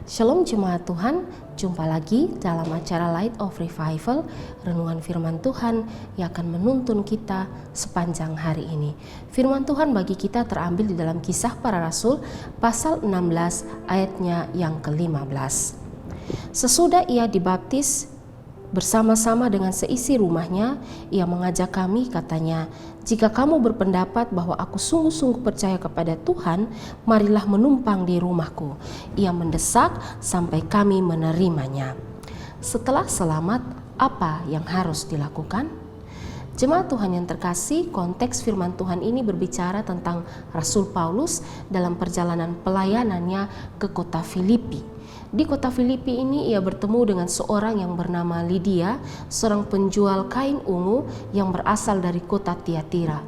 Shalom jemaat Tuhan, jumpa lagi dalam acara Light of Revival, renungan firman Tuhan yang akan menuntun kita sepanjang hari ini. Firman Tuhan bagi kita terambil di dalam Kisah Para Rasul pasal 16 ayatnya yang ke-15. Sesudah ia dibaptis bersama-sama dengan seisi rumahnya, ia mengajak kami, katanya, "Jika kamu berpendapat bahwa aku sungguh-sungguh percaya kepada Tuhan, marilah menumpang di rumahku." Ia mendesak sampai kami menerimanya. Setelah selamat, apa yang harus dilakukan? Jemaat Tuhan yang terkasih, konteks firman Tuhan ini berbicara tentang Rasul Paulus dalam perjalanan pelayanannya ke kota Filipi. Di kota Filipi ini ia bertemu dengan seorang yang bernama Lydia, seorang penjual kain ungu yang berasal dari kota Tiatira.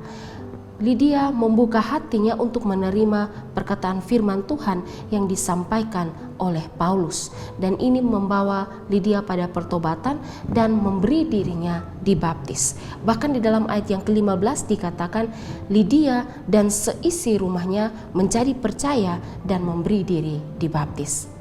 Lydia membuka hatinya untuk menerima perkataan firman Tuhan yang disampaikan oleh Paulus, dan ini membawa Lydia pada pertobatan dan memberi dirinya dibaptis. Bahkan di dalam ayat yang ke-15 dikatakan Lydia dan seisi rumahnya menjadi percaya dan memberi diri dibaptis.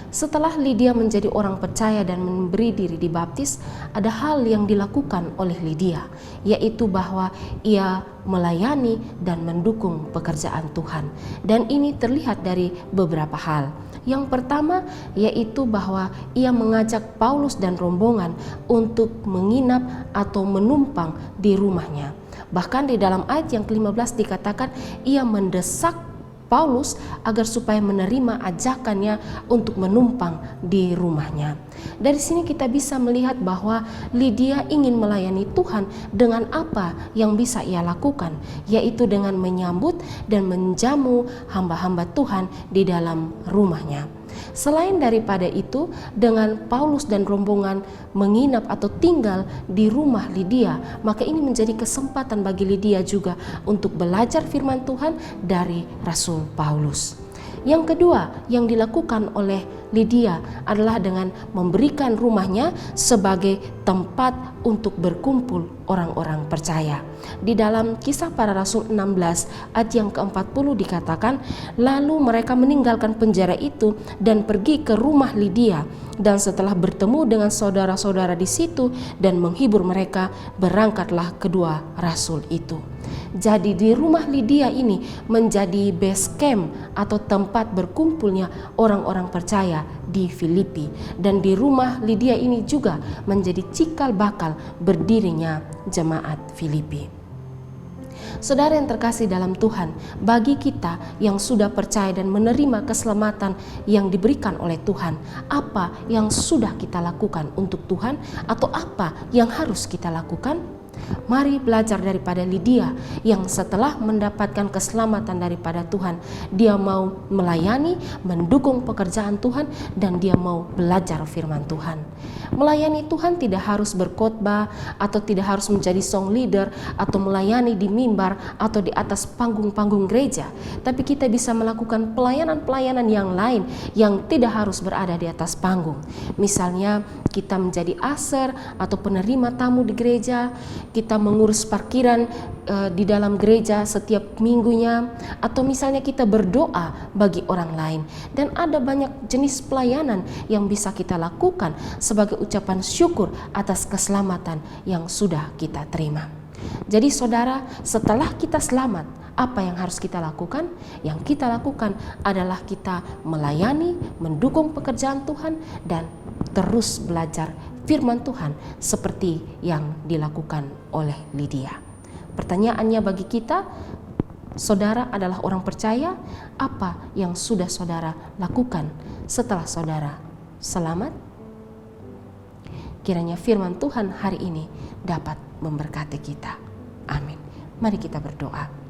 Setelah Lydia menjadi orang percaya dan memberi diri dibaptis, ada hal yang dilakukan oleh Lydia, yaitu bahwa ia melayani dan mendukung pekerjaan Tuhan. Dan ini terlihat dari beberapa hal. Yang pertama yaitu bahwa ia mengajak Paulus dan rombongan untuk menginap atau menumpang di rumahnya. Bahkan di dalam ayat yang ke-15 dikatakan ia mendesak Paulus agar supaya menerima ajakannya untuk menumpang di rumahnya. Dari sini kita bisa melihat bahwa Lydia ingin melayani Tuhan dengan apa yang bisa ia lakukan, yaitu dengan menyambut dan menjamu hamba-hamba Tuhan di dalam rumahnya. Selain daripada itu, dengan Paulus dan rombongan menginap atau tinggal di rumah Lydia, maka ini menjadi kesempatan bagi Lydia juga untuk belajar firman Tuhan dari Rasul Paulus. Yang kedua yang dilakukan oleh Lydia adalah dengan memberikan rumahnya sebagai tempat untuk berkumpul orang-orang percaya. Di dalam Kisah Para Rasul 16 ayat yang ke-40 dikatakan, "Lalu mereka meninggalkan penjara itu dan pergi ke rumah Lydia, dan setelah bertemu dengan saudara-saudara di situ dan menghibur mereka, berangkatlah kedua rasul itu." Jadi di rumah Lydia ini menjadi base camp atau tempat berkumpulnya orang-orang percaya di Filipi, dan di rumah Lydia ini juga menjadi cikal bakal berdirinya jemaat Filipi. Saudara yang terkasih dalam Tuhan, bagi kita yang sudah percaya dan menerima keselamatan yang diberikan oleh Tuhan, apa yang sudah kita lakukan untuk Tuhan atau apa yang harus kita lakukan? Mari belajar daripada Lydia yang setelah mendapatkan keselamatan daripada Tuhan, dia mau melayani, mendukung pekerjaan Tuhan, dan dia mau belajar firman Tuhan. Melayani Tuhan tidak harus berkhotbah atau tidak harus menjadi song leader atau melayani di mimbar atau di atas panggung-panggung gereja, tapi kita bisa melakukan pelayanan-pelayanan yang lain yang tidak harus berada di atas panggung. Misalnya kita menjadi usher atau penerima tamu di gereja, kita mengurus parkiran di dalam gereja setiap minggunya, atau misalnya kita berdoa bagi orang lain. Dan ada banyak jenis pelayanan yang bisa kita lakukan sebagai ucapan syukur atas keselamatan yang sudah kita terima. Jadi saudara, setelah kita selamat, apa yang harus kita lakukan? Yang kita lakukan adalah kita melayani, mendukung pekerjaan Tuhan, dan terus belajar firman Tuhan seperti yang dilakukan oleh Lydia. Pertanyaannya bagi kita, saudara adalah orang percaya, apa yang sudah saudara lakukan setelah saudara selamat? Kiranya firman Tuhan hari ini dapat memberkati kita. Amin. Mari kita berdoa.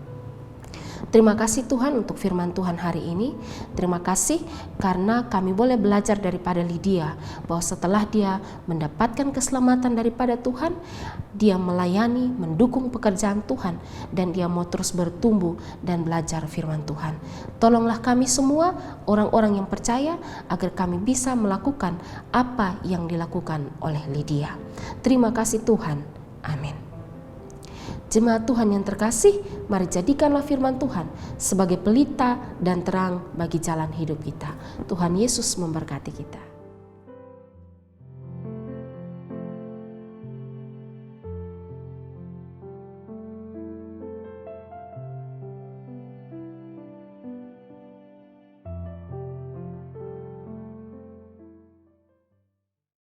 Terima kasih Tuhan untuk firman Tuhan hari ini. Terima kasih karena kami boleh belajar daripada Lydia, bahwa setelah dia mendapatkan keselamatan daripada Tuhan, dia melayani, mendukung pekerjaan Tuhan, dan dia mau terus bertumbuh dan belajar firman Tuhan. Tolonglah kami semua, orang-orang yang percaya, agar kami bisa melakukan apa yang dilakukan oleh Lydia. Terima kasih Tuhan. Amin. Jemaat Tuhan yang terkasih, mari jadikanlah firman Tuhan sebagai pelita dan terang bagi jalan hidup kita. Tuhan Yesus memberkati kita.